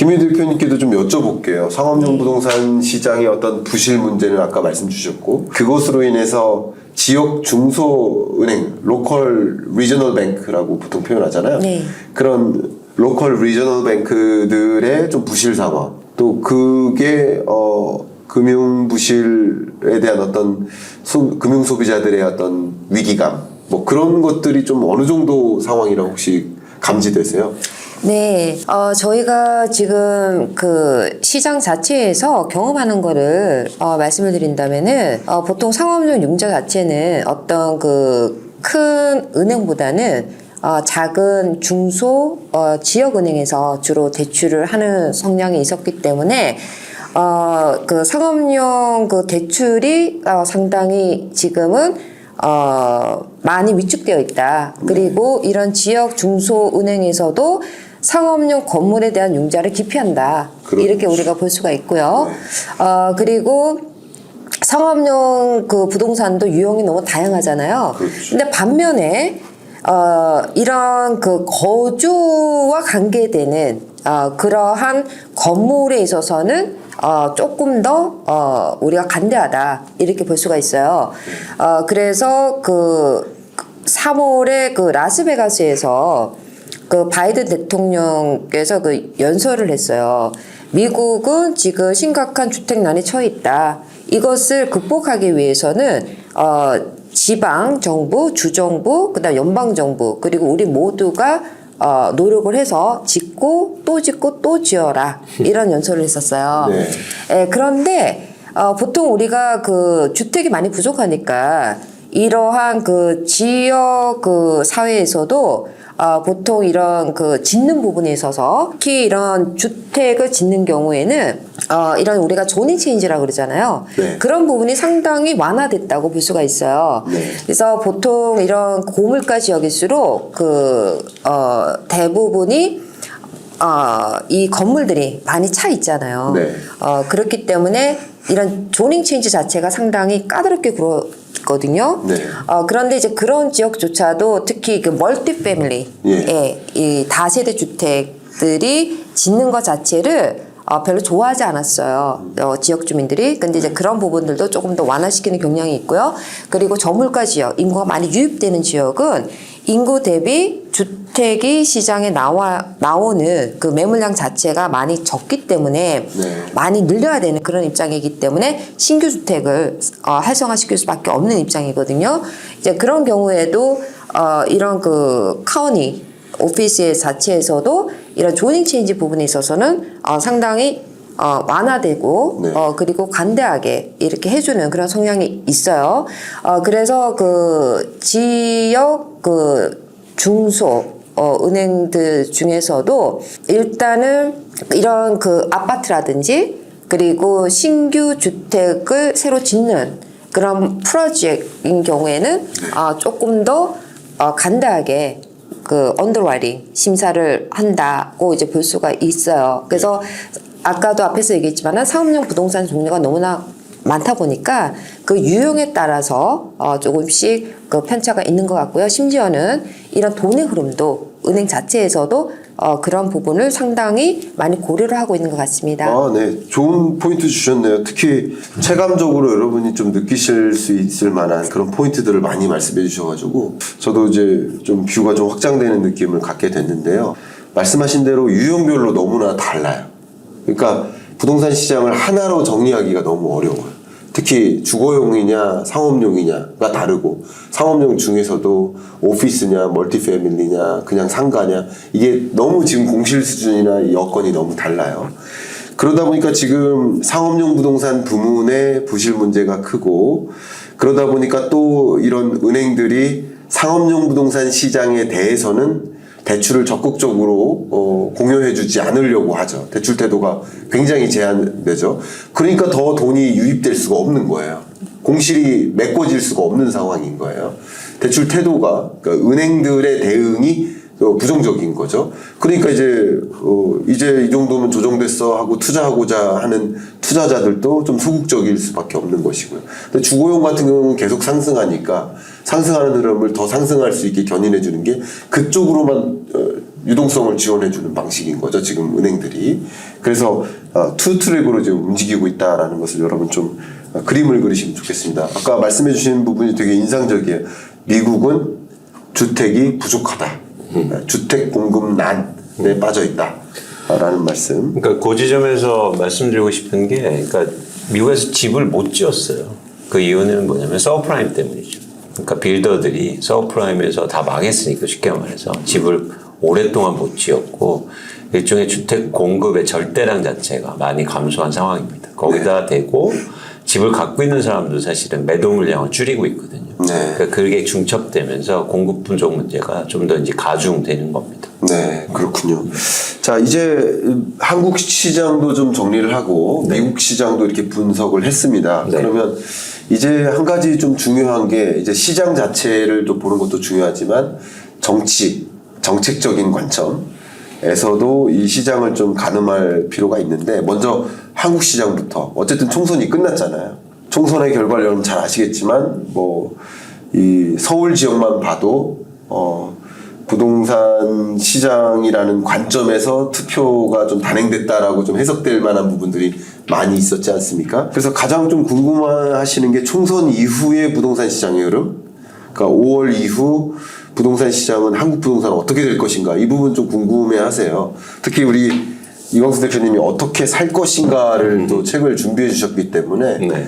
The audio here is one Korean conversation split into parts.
김희 대표님께도 좀 여쭤볼게요. 상업용 부동산 시장의 어떤 부실 문제는 아까 말씀 주셨고, 그것으로 인해서 지역 중소은행, 로컬 리저널 뱅크라고 보통 표현하잖아요. 네. 그런 로컬 리저널 뱅크들의 좀 부실 상황, 또 그게 금융 부실에 대한 어떤 금융 소비자들의 어떤 위기감, 뭐 그런 것들이 좀 어느 정도 상황이라고 혹시 감지되세요? 네, 저희가 지금 그 시장 자체에서 경험하는 거를 말씀을 드린다면은 보통 상업용 융자 자체는 어떤 그 큰 은행보다는 작은 중소 지역은행에서 주로 대출을 하는 성향이 있었기 때문에 그 상업용 그 대출이 상당히 지금은 많이 위축되어 있다. 그리고 이런 지역 중소은행에서도 상업용 건물에 대한 융자를 기피한다. 그렇죠. 이렇게 우리가 볼 수가 있고요. 그리고 상업용 그 부동산도 유형이 너무 다양하잖아요. 그렇죠. 근데 반면에 이런 그 거주와 관계되는 그러한 건물에 있어서는 조금 더 우리가 관대하다 이렇게 볼 수가 있어요. 그래서 그 3월에 그 라스베가스에서 그 바이든 대통령께서 그 연설을 했어요. 미국은 지금 심각한 주택난에 처해 있다. 이것을 극복하기 위해서는 지방 정부, 주정부, 그다음 연방 정부 그리고 우리 모두가 노력을 해서 짓고 또 지어라 이런 연설을 했었어요. 네. 그런데 보통 우리가 그 주택이 많이 부족하니까 이러한 그 지역 그 사회에서도 보통 이런 그 짓는 부분에 있어서 특히 이런 주택을 짓는 경우에는 이런 우리가 조닝 체인지라고 그러잖아요. 네. 그런 부분이 상당히 완화됐다고 볼 수가 있어요. 네. 그래서 보통 이런 고물가 지역일수록 그 대부분이 이 건물들이 많이 차 있잖아요. 네. 그렇기 때문에 이런 조닝 체인지 자체가 상당히 까다롭게 굴었거든요. 네. 그런데 이제 그런 지역조차도 특히 그 멀티 패밀리, 이 다세대 주택들이 짓는 것 자체를 별로 좋아하지 않았어요. 지역 주민들이. 근데 이제 그런 부분들도 조금 더 완화시키는 경향이 있고요. 그리고 저물가 지역, 인구가 많이 유입되는 지역은 인구 대비 주택이 시장에 나오는 그 매물량 자체가 많이 적기 때문에 많이 늘려야 되는 그런 입장이기 때문에 신규 주택을 활성화시킬 수밖에 없는 입장이거든요. 이제 그런 경우에도 이런 그 카운티 오피스 자체에서도 이런 조닝 체인지 부분에 있어서는 상당히 완화되고 그리고 관대하게 이렇게 해주는 그런 성향이 있어요. 그래서 그 지역 그 중소 은행들 중에서도 일단은 이런 그 아파트라든지 그리고 신규 주택을 새로 짓는 그런 프로젝트인 경우에는 조금 더 간단하게 그 언더라이팅 심사를 한다고 이제 볼 수가 있어요. 그래서 아까도 앞에서 얘기했지만 상업용 부동산 종류가 너무나 많다 보니까 그 유형에 따라서 조금씩 그 편차가 있는 것 같고요. 심지어는 이런 돈의 흐름도 은행 자체에서도 그런 부분을 상당히 많이 고려를 하고 있는 것 같습니다. 네. 좋은 포인트 주셨네요. 특히 체감적으로 여러분이 좀 느끼실 수 있을 만한 그런 포인트들을 많이 말씀해 주셔가지고 저도 이제 좀 뷰가 좀 확장되는 느낌을 갖게 됐는데요. 말씀하신 대로 유형별로 너무나 달라요. 그러니까 부동산 시장을 하나로 정리하기가 너무 어려워요. 특히 주거용이냐 상업용이냐가 다르고 상업용 중에서도 오피스냐 멀티패밀리냐 그냥 상가냐 이게 너무 지금 공실 수준이나 여건이 너무 달라요. 그러다 보니까 지금 상업용 부동산 부문의 부실 문제가 크고 그러다 보니까 또 이런 은행들이 상업용 부동산 시장에 대해서는 대출을 적극적으로 공여해주지 않으려고 하죠. 대출 태도가 굉장히 제한되죠. 그러니까 더 돈이 유입될 수가 없는 거예요. 공실이 메꿔질 수가 없는 상황인 거예요. 대출 태도가 그러니까 은행들의 대응이 부정적인 거죠. 그러니까 이제 이 정도면 조정됐어 하고 투자하고자 하는 투자자들도 좀 소극적일 수밖에 없는 것이고요. 근데 주거용 같은 경우는 계속 상승하니까 상승하는 흐름을 더 상승할 수 있게 견인해 주는 게 그쪽으로만 유동성을 지원해주는 방식인 거죠. 지금 은행들이. 그래서 투 트랙으로 이제 움직이고 있다라는 것을 여러분 좀 그림을 그리시면 좋겠습니다. 아까 말씀해주신 부분이 되게 인상적이에요. 미국은 주택이 부족하다. 주택 공급난에 빠져 있다라는 말씀. 그러니까 그 지점에서 말씀드리고 싶은 게, 그러니까 미국에서 집을 못 지었어요. 그 이유는 뭐냐면 서브프라임 때문이죠. 그러니까 빌더들이 서브프라임에서 다 망했으니까, 쉽게 말해서 집을 오랫동안 못 지었고 일종의 주택 공급의 절대량 자체가 많이 감소한 상황입니다. 거기다 대고 집을 갖고 있는 사람도 사실은 매도 물량을 줄이고 있거든요. 그러니까 그게 중첩되면서 공급 부족 문제가 좀 더 이제 가중되는 겁니다. 네, 그렇군요. 자, 이제 한국 시장도 좀 정리를 하고 미국 시장도 이렇게 분석을 했습니다. 네. 그러면 이제 한 가지 좀 중요한 게 이제 시장 자체를 또 보는 것도 중요하지만 정책적인 관점에서도 이 시장을 좀 가늠할 필요가 있는데 먼저 한국 시장부터 어쨌든 총선이 끝났잖아요. 총선의 결과를 여러분 잘 아시겠지만 뭐 이 서울 지역만 봐도 부동산 시장이라는 관점에서 투표가 좀 단행됐다라고 좀 해석될 만한 부분들이 많이 있었지 않습니까? 그래서 가장 좀 궁금하시는 게 총선 이후의 부동산 시장의 흐름, 그러니까 5월 이후 부동산 시장은 한국 부동산은 어떻게 될 것인가 이 부분 좀 궁금해하세요. 특히 우리 이광수 대표님이 어떻게 살 것인가를 또 책을 준비해 주셨기 때문에 네.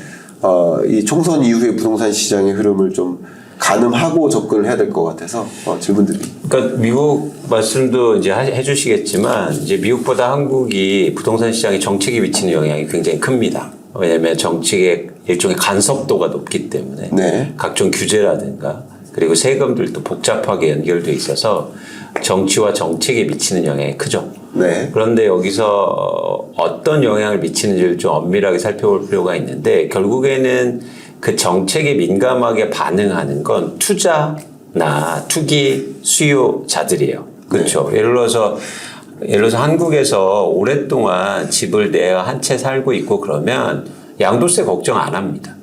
이 총선 이후의 부동산 시장의 흐름을 좀 가늠하고 접근을 해야 될 것 같아서 질문드립니다. 그러니까 미국 말씀도 이제 해주시겠지만 이제 미국보다 한국이 부동산 시장에 정책이 미치는 영향이 굉장히 큽니다. 왜냐하면 정책의 일종의 간섭도가 높기 때문에 네. 각종 규제라든가 그리고 세금들도 복잡하게 연결돼 있어서 정치와 정책에 미치는 영향이 크죠. 네. 그런데 여기서 어떤 영향을 미치는지를 좀 엄밀하게 살펴볼 필요가 있는데 결국에는 그 정책에 민감하게 반응하는 건 투자나 투기 수요자들이에요. 그렇죠. 네. 예를 들어서 한국에서 오랫동안 집을 내가 한 채 살고 있고 그러면 양도세 걱정 안 합니다.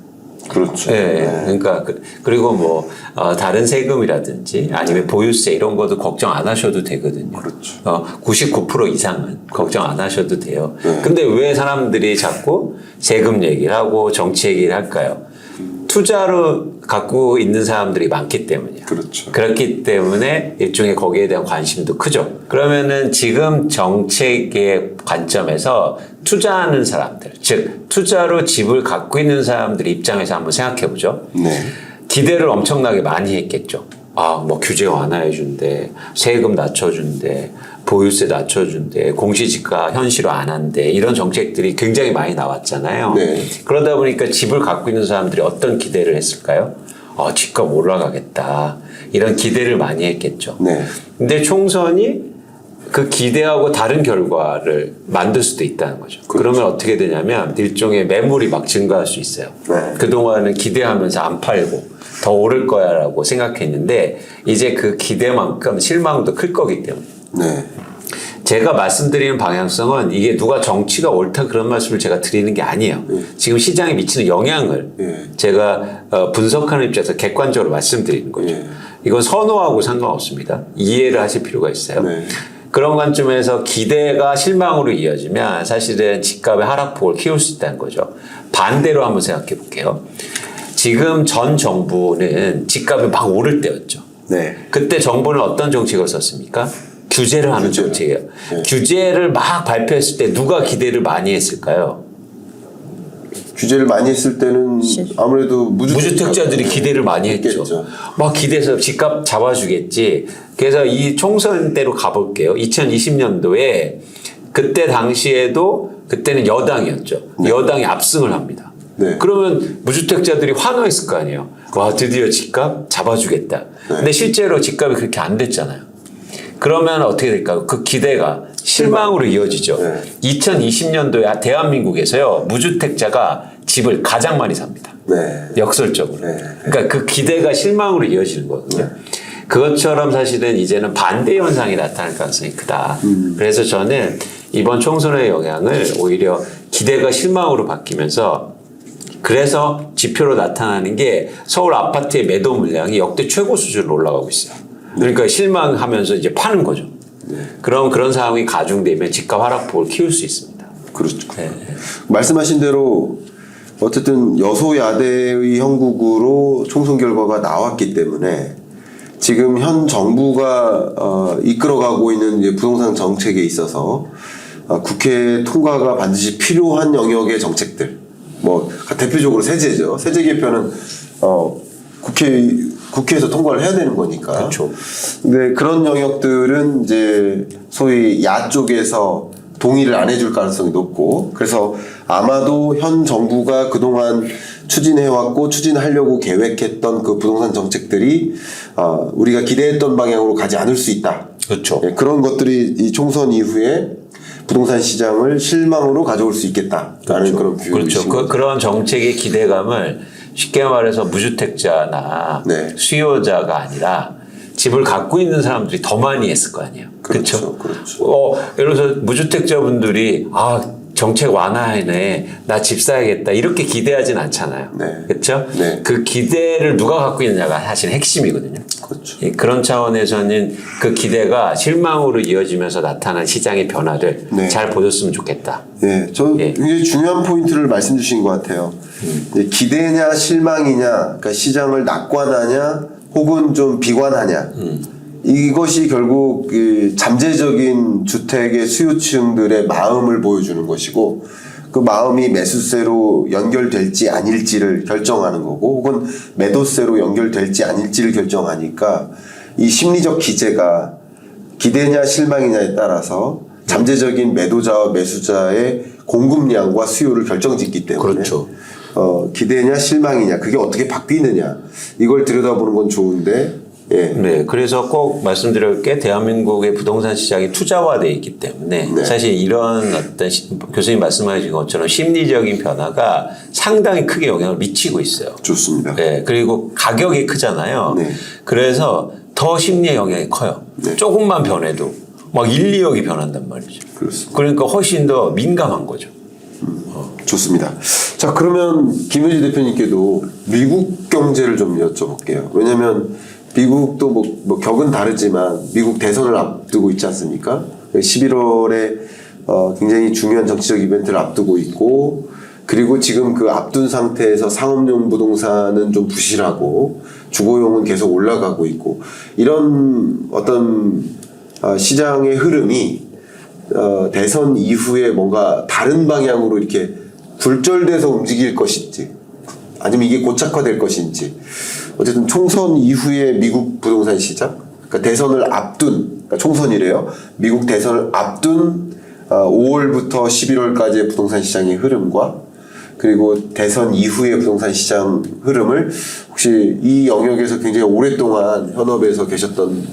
그렇죠. 네. 네. 그러니까 그리고 뭐 다른 세금이라든지 아니면 보유세 이런 것도 걱정 안 하셔도 되거든요. 그렇죠. 99% 이상은 걱정 안 하셔도 돼요. 네. 근데 왜 사람들이 자꾸 세금 얘기를 하고 정치 얘기를 할까요? 투자로 갖고 있는 사람들이 많기 때문이에요. 그렇죠. 그렇기 때문에 일종의 거기에 대한 관심도 크죠. 그러면은 지금 정책의 관점에서 투자하는 사람들, 즉 투자로 집을 갖고 있는 사람들 입장에서 한번 생각해 보죠. 네. 기대를 엄청나게 많이 했겠죠. 뭐 규제 완화해 준대, 세금 낮춰준대, 보유세 낮춰준대, 공시지가 현실화 안 한대, 이런 정책들이 굉장히 많이 나왔잖아요. 네. 그러다 보니까 집을 갖고 있는 사람들이 어떤 기대를 했을까요? 집값 올라가겠다. 이런 기대를 많이 했겠죠. 네. 근데 총선이 그 기대하고 다른 결과를 만들 수도 있다는 거죠. 그렇죠. 그러면 어떻게 되냐면 일종의 매물이 막 증가할 수 있어요. 네. 그동안은 기대하면서 안 팔고 더 오를 거야 라고 생각했는데 이제 그 기대만큼 실망도 클 거기 때문에. 네. 제가 말씀드리는 방향성은 이게 누가 정치가 옳다 그런 말씀을 제가 드리는 게 아니에요. 지금 시장에 미치는 영향을 제가 분석하는 입장에서 객관적으로 말씀드리는 거죠. 이건 선호하고 상관없습니다. 이해를 하실 필요가 있어요. 네. 그런 관점에서 기대가 실망으로 이어지면 사실은 집값의 하락폭을 키울 수 있다는 거죠. 반대로 한번 생각해 볼게요. 지금 전 정부는 집값이 막 오를 때였죠. 네. 그때 정부는 어떤 정책을 썼습니까? 규제를 하는 정책이에요. 네. 규제를 막 발표했을 때 누가 기대를 많이 했을까요? 규제를 많이 했을 때는 아무래도 무주택자들이 기대를 많이 했죠. 막 기대해서 집값 잡아주겠지. 그래서 이 총선 때로 가볼게요. 2020년도에 그때 당시에도 그때는 여당이었죠. 네. 여당이 압승을 합니다. 네. 그러면 무주택자들이 환호했을 거 아니에요. 와, 드디어 집값 잡아주겠다. 네. 근데 실제로 집값이 그렇게 안 됐잖아요. 그러면 어떻게 될까요? 그 기대가 실망으로 이어지죠. 네. 2020년도에 대한민국에서요, 무주택자가 집을 가장 많이 삽니다. 네. 역설적으로. 네. 그러니까 그 기대가 실망으로 이어지는 거거든요. 그것처럼 사실은 이제는 반대 현상이 나타날 가능성이 크다. 그래서 저는 이번 총선의 영향을 오히려 기대가 실망으로 바뀌면서 그래서 지표로 나타나는 게 서울 아파트의 매도 물량이 역대 최고 수준으로 올라가고 있어요. 그러니까 실망하면서 이제 파는 거죠. 그런 상황이 가중되면 집값 하락폭을 키울 수 있습니다. 그렇죠. 네. 말씀하신 대로 어쨌든 여소야대의 형국으로 총선 결과가 나왔기 때문에 지금 현 정부가 이끌어가고 있는 이제 부동산 정책에 있어서 국회 통과가 반드시 필요한 영역의 정책들, 뭐 대표적으로 세제죠. 세제 개편은 국회에서 통과를 해야 되는 거니까. 그렇죠. 근데 그런 영역들은 이제 소위 야 쪽에서 동의를 안 해줄 가능성이 높고, 그래서 아마도 현 정부가 그동안 추진해왔고 추진하려고 계획했던 그 부동산 정책들이 우리가 기대했던 방향으로 가지 않을 수 있다. 그렇죠. 네, 그런 것들이 이 총선 이후에 부동산 시장을 실망으로 가져올 수 있겠다라는 그런 그렇죠. 그런 정책의 기대감을 쉽게 말해서 무주택자나 네. 수요자가 아니라 집을 갖고 있는 사람들이 더 많이 했을 거 아니에요. 그렇죠. 예를 들어서 무주택자분들이 정책 완화하네, 나 집 사야겠다 이렇게 기대하진 않잖아요. 네. 그렇죠? 네. 그 기대를 누가 갖고 있느냐가 사실 핵심이거든요. 그렇죠. 그런 차원에서는 그 기대가 실망으로 이어지면서 나타난 시장의 변화를 네. 잘 보셨으면 좋겠다. 네, 저 굉장히 중요한 포인트를 말씀 주신 것 같아요. 기대냐 실망이냐, 그러니까 시장을 낙관하냐 혹은 좀 비관하냐. 이것이 결국 그 잠재적인 주택의 수요층들의 마음을 보여주는 것이고, 그 마음이 매수세로 연결될지 아닐지를 결정하는 거고, 혹은 매도세로 연결될지 아닐지를 결정하니까 이 심리적 기제가 기대냐 실망이냐에 따라서 잠재적인 매도자와 매수자의 공급량과 수요를 결정짓기 때문에 그렇죠. 기대냐 실망이냐, 그게 어떻게 바뀌느냐, 이걸 들여다보는 건 좋은데, 예. 네, 그래서 꼭 말씀드릴 게 대한민국의 부동산 시장이 투자화되어 있기 때문에 네. 사실 이런 어떤 교수님 말씀하신 것처럼 심리적인 변화가 상당히 크게 영향을 미치고 있어요. 좋습니다. 네, 그리고 가격이 크잖아요. 네. 그래서 더 심리의 영향이 커요. 네. 조금만 변해도 막 1, 2억이 변한단 말이죠. 그렇습니다. 그러니까 훨씬 더 민감한 거죠. 좋습니다. 자, 그러면 김효지 대표님께도 미국 경제를 좀 여쭤볼게요. 왜냐하면 미국도 뭐 격은 다르지만 미국 대선을 앞두고 있지 않습니까? 11월에 굉장히 중요한 정치적 이벤트를 앞두고 있고, 그리고 지금 그 앞둔 상태에서 상업용 부동산은 좀 부실하고 주거용은 계속 올라가고 있고, 이런 어떤 시장의 흐름이 대선 이후에 뭔가 다른 방향으로 이렇게 굴절돼서 움직일 것인지, 아니면 이게 고착화될 것인지, 어쨌든 총선 이후에 미국 부동산 시장, 그러니까 대선을 앞둔, 그러니까 총선이래요. 미국 대선을 앞둔 5월부터 11월까지의 부동산 시장의 흐름과, 그리고 대선 이후의 부동산 시장 흐름을 혹시 이 영역에서 굉장히 오랫동안 현업에서 계셨던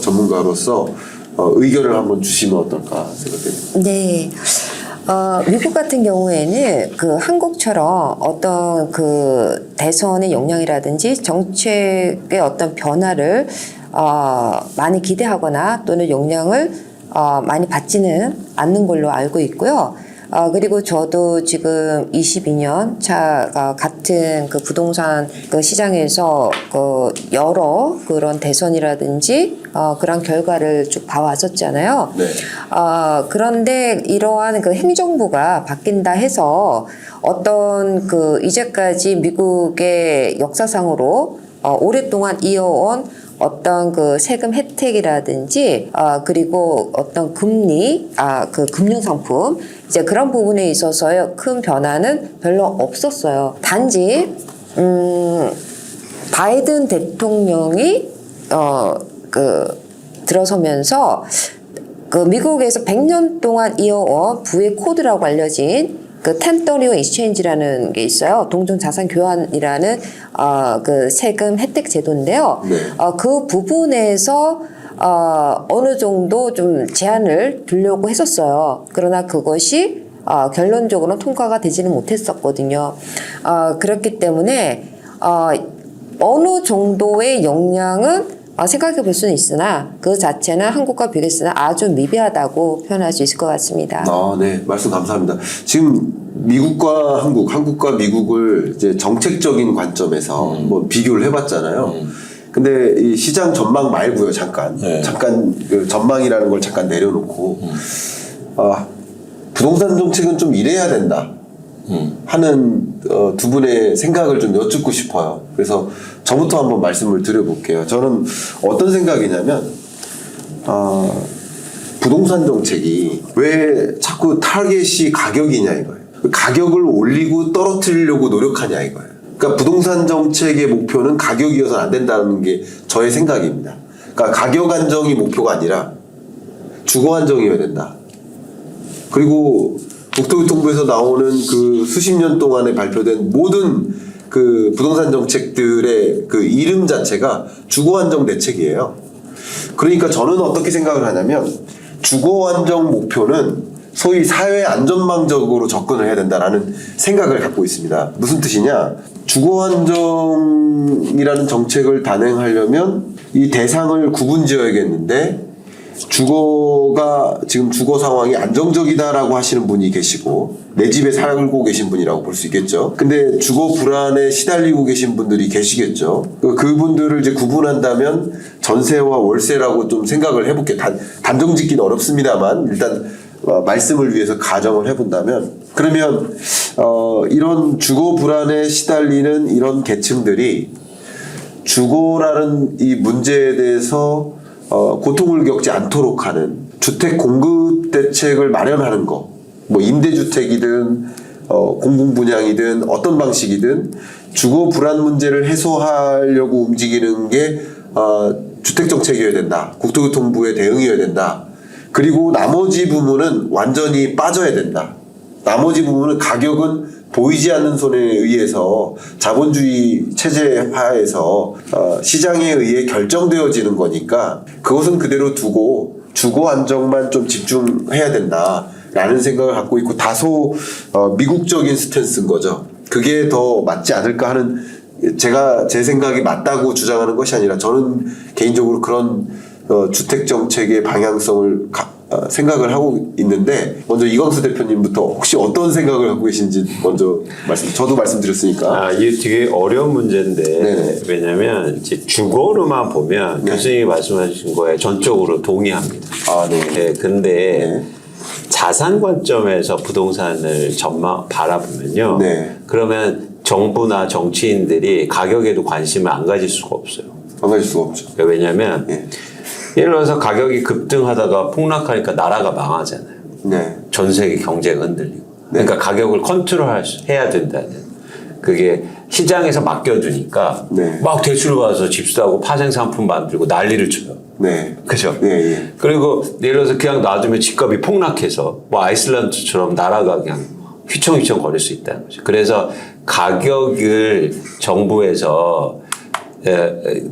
전문가로서 의견을 한번 주시면 어떨까 생각됩니다. 네. 미국 같은 경우에는 그 한국처럼 어떤 그 대선의 영향이라든지 정책의 어떤 변화를 많이 기대하거나 또는 영향을 많이 받지는 않는 걸로 알고 있고요. 그리고 저도 지금 22년 차 같은 그 부동산 그 시장에서 그 여러 그런 대선이라든지 그런 결과를 쭉 봐왔었잖아요. 네. 그런데 이러한 그 행정부가 바뀐다 해서 어떤 그 이제까지 미국의 역사상으로 오랫동안 이어온 어떤 그 세금 혜택이라든지 그리고 어떤 금리 그 금융 상품 이제 그런 부분에 있어서의 큰 변화는 별로 없었어요. 단지 바이든 대통령이 들어서면서 그 미국에서 100년 동안 이어온 부의 코드라고 알려진 그 1030 익스체인지라는 게 있어요. 동종 자산 교환이라는 그 세금 혜택 제도인데요. 네. 그 부분에서 어느 정도 좀 제한을 두려고 했었어요. 그러나 그것이 결론적으로 통과가 되지는 못했었거든요. 그렇기 때문에 어느 정도의 영향은 생각해 볼 수는 있으나 그 자체는 한국과 비교했으나 아주 미비하다고 표현할 수 있을 것 같습니다. 네. 말씀 감사합니다. 지금 미국과 한국과 미국을 이제 정책적인 관점에서 뭐 비교를 해봤잖아요. 근데 이 시장 전망 말고요, 잠깐. 네. 잠깐 그 전망이라는 걸 잠깐 내려놓고 부동산 정책은 좀 이래야 된다 하는 두 분의 생각을 좀 여쭙고 싶어요. 그래서 저부터 한번 말씀을 드려볼게요. 저는 어떤 생각이냐면 부동산 정책이 왜 자꾸 타겟이 가격이냐 이거예요. 가격을 올리고 떨어뜨리려고 노력하냐 이거예요. 그러니까 부동산 정책의 목표는 가격이어서는 안 된다는 게 저의 생각입니다. 그러니까 가격 안정이 목표가 아니라 주거 안정이어야 된다. 그리고 국토교통부에서 나오는 그 수십 년 동안에 발표된 모든 그 부동산 정책들의 그 이름 자체가 주거 안정 대책이에요. 그러니까 저는 어떻게 생각을 하냐면 주거 안정 목표는 소위 사회 안전망적으로 접근을 해야 된다라는 생각을 갖고 있습니다. 무슨 뜻이냐? 주거 안정이라는 정책을 단행하려면 이 대상을 구분지어야겠는데 주거가 지금 주거 상황이 안정적이다라고 하시는 분이 계시고 내 집에 살고 계신 분이라고 볼 수 있겠죠. 근데 주거 불안에 시달리고 계신 분들이 계시겠죠. 그분들을 이제 구분한다면 전세와 월세라고 좀 생각을 해볼게요. 단정 짓기는 어렵습니다만 일단 말씀을 위해서 가정을 해본다면 그러면 이런 주거 불안에 시달리는 이런 계층들이 주거라는 이 문제에 대해서 고통을 겪지 않도록 하는 주택 공급 대책을 마련하는 거, 뭐 임대주택이든 공공분양이든 어떤 방식이든 주거 불안 문제를 해소하려고 움직이는 게 주택정책이어야 된다. 국토교통부의 대응이어야 된다. 그리고 나머지 부분은 완전히 빠져야 된다. 나머지 부분은 가격은 보이지 않는 손에 의해서 자본주의 체제 하에서 시장에 의해 결정되어지는 거니까 그것은 그대로 두고 주거 안정만 좀 집중해야 된다라는 생각을 갖고 있고 다소 미국적인 스탠스인 거죠. 그게 더 맞지 않을까 하는 제가 제 생각이 맞다고 주장하는 것이 아니라 저는 개인적으로 그런 주택 정책의 방향성을 생각을 하고 있는데 먼저 이광수 대표님부터 혹시 어떤 생각을 갖고 계신지 먼저 저도 말씀드렸으니까. 이게 되게 어려운 문제인데 네네. 왜냐하면 이제 주거로만 보면 네. 교수님이 말씀하신 거에 전적으로 동의합니다. 네. 네, 근데 네. 자산 관점에서 부동산을 바라보면요. 네. 그러면 정부나 정치인들이 가격에도 관심을 안 가질 수가 없어요. 안 가질 수가 없죠. 그러니까 왜냐하면 네. 예를 들어서 가격이 급등하다가 폭락하니까 나라가 망하잖아요. 네. 전 세계 경제가 흔들리고. 네. 그러니까 가격을 컨트롤해야 된다는. 그게 시장에서 맡겨두니까 네. 막 대출 받아서 집 사고 파생 상품 만들고 난리를 쳐요. 네. 그죠? 네. 예. 그리고 예를 들어서 그냥 놔두면 집값이 폭락해서 뭐 아이슬란드처럼 나라가 그냥 휘청휘청 거릴 수 있다는 거죠. 그래서 가격을 정부에서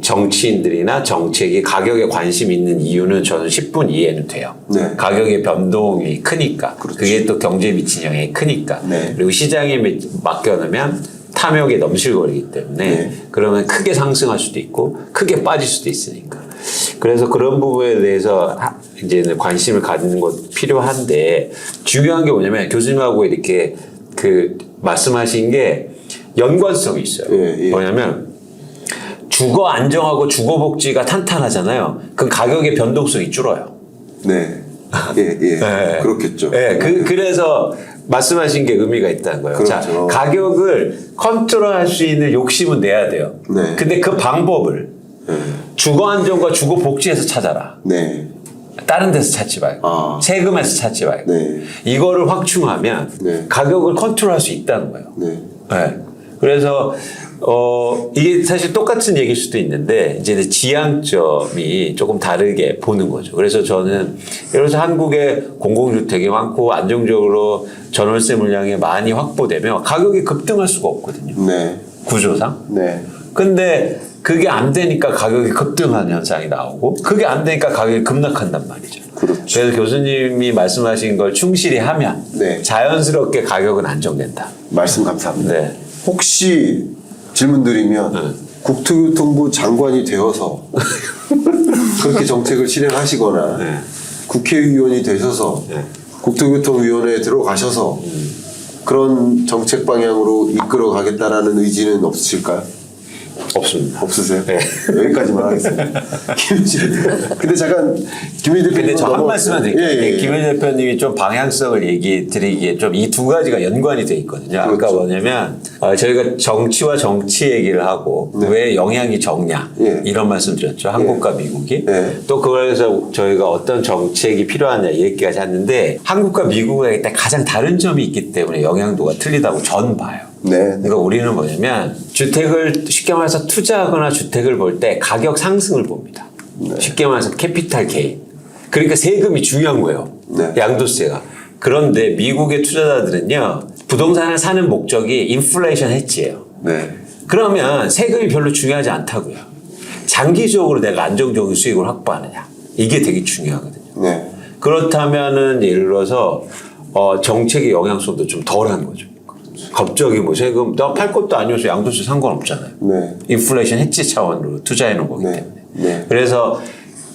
정치인들이나 정책이 가격에 관심 있는 이유는 저는 10분 이해는 돼요. 네. 가격의 변동이 크니까. 그렇죠. 그게 또 경제에 미친 영향이 크니까. 네. 그리고 시장에 맡겨놓으면 탐욕에 넘실거리기 때문에 네. 그러면 크게 상승할 수도 있고 크게 빠질 수도 있으니까. 그래서 그런 부분에 대해서 이제 관심을 갖는 것 필요한데 중요한 게 뭐냐면 교수님하고 이렇게 말씀하신 게 연관성이 있어요. 예. 뭐냐면 주거 안정하고 주거 복지가 탄탄하잖아요. 그럼 가격의 변동성이 줄어요. 네. 예. 네. 그렇겠죠. 네. 그래서 말씀하신 게 의미가 있다는 거예요. 그렇죠. 자, 가격을 컨트롤할 수 있는 욕심은 내야 돼요. 네. 근데 그 방법을 주거 안정과 주거 복지에서 찾아라. 네. 다른 데서 찾지 말고 세금에서 찾지 말고 네. 이거를 확충하면 네. 가격을 컨트롤할 수 있다는 거예요. 네. 네. 그래서 이게 사실 똑같은 얘기일 수도 있는데 이제 지향점이 조금 다르게 보는 거죠. 그래서 저는 예를 들어서 한국에 공공주택이 많고 안정적으로 전월세 물량이 많이 확보되면 가격이 급등할 수가 없거든요. 네. 구조상. 네. 근데 그게 안 되니까 가격이 급등하는 현상이 나오고 그게 안 되니까 가격이 급락한단 말이죠. 그렇죠. 그래서 교수님이 말씀하신 걸 충실히 하면 네. 자연스럽게 가격은 안정된다. 말씀 감사합니다. 네. 혹시 질문 드리면 국토교통부 장관이 되어서 그렇게 정책을 실행하시거나 네. 국회의원이 되셔서 네. 국토교통위원회에 들어가셔서 그런 정책 방향으로 이끌어 가겠다라는 의지는 없으실까요? 없습니다. 없으세요? 네. 여기까지만 하겠습니다. 김현지. 근데 잠깐 김현지 대표님. 근데 저 한 말씀만 드릴게요. 예. 김현지 대표님이 좀 방향성을 얘기 드리기에 좀 이 두 가지가 연관이 돼 있거든요. 아까 그렇죠. 뭐냐면 저희가 정치와 정치 얘기를 하고 왜 영향이 적냐 예. 이런 말씀 드렸죠. 한국과 미국이. 예. 또 그래서 저희가 어떤 정책이 필요하냐 이 얘기까지 했는데 한국과 미국의 가장 다른 점이 있기 때문에 영향도가 틀리다고 저는 봐요. 네. 그러니까 우리는 뭐냐면 주택을 쉽게 말해서 투자하거나 주택을 볼 때 가격 상승을 봅니다. 쉽게 말해서 캐피탈 게인. 그러니까 세금이 중요한 거예요. 네. 양도세가. 그런데 미국의 투자자들은요. 부동산을 사는 목적이 인플레이션 해지예요. 네. 그러면 세금이 별로 중요하지 않다고요. 장기적으로 내가 안정적인 수익을 확보하느냐. 이게 되게 중요하거든요. 네. 그렇다면은 예를 들어서 정책의 영향성도 좀 덜한 거죠. 갑자기 뭐 세금 나 팔 것도 아니어서 양도세 상관없잖아요. 네. 인플레이션 해지 차원으로 투자해 놓은 거기 네. 때문에. 네. 그래서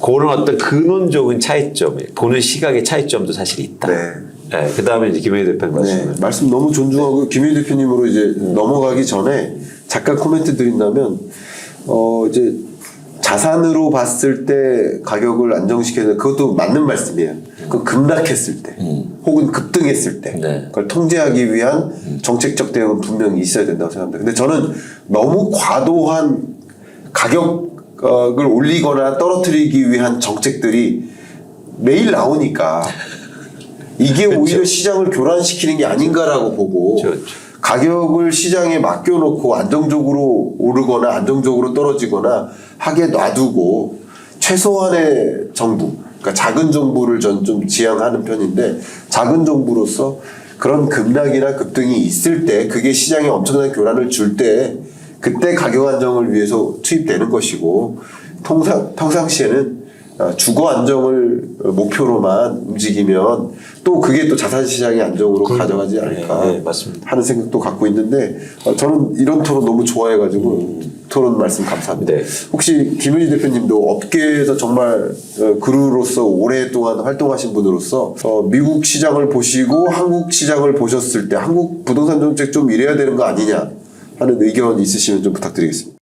그런 어떤 근원적인 차이점, 보는 시각의 차이점도 사실 있다. 네. 네, 그다음에 이제 김혜희 대표님 말씀. 네, 말씀 너무 존중하고 김희 대표님으로 이제 넘어가기 전에 잠깐 코멘트 드린다면 이제 자산으로 봤을 때 가격을 안정시켜야 돼. 그것도 맞는 말씀이에요. 그 급락했을 때 혹은 급등했을 때 네. 그걸 통제하기 위한 정책적 대응은 분명히 있어야 된다고 생각합니다. 근데 저는 너무 과도한 가격을 올리거나 떨어뜨리기 위한 정책들이 매일 나오니까 이게 그렇죠. 오히려 시장을 교란시키는 게 아닌가라고 보고 그렇죠. 가격을 시장에 맡겨놓고 안정적으로 오르거나 안정적으로 떨어지거나 하게 놔두고 최소한의 정부, 그러니까 작은 정부를 전 좀 지향하는 편인데 작은 정부로서 그런 급락이나 급등이 있을 때 그게 시장에 엄청난 교란을 줄 때 그때 가격 안정을 위해서 투입되는 것이고 평상시에는 주거 안정을 목표로만 움직이면 또 그게 또 자산시장의 안정으로 가져가지 않을까 네, 맞습니다. 하는 생각도 갖고 있는데 저는 이런 토론 너무 좋아해가지고 토론 말씀 감사합니다. 네. 혹시 김은희 대표님도 업계에서 정말 그루로서 오랫동안 활동하신 분으로서 미국 시장을 보시고 한국 시장을 보셨을 때 한국 부동산 정책 좀 이래야 되는 거 아니냐 하는 의견 있으시면 좀 부탁드리겠습니다.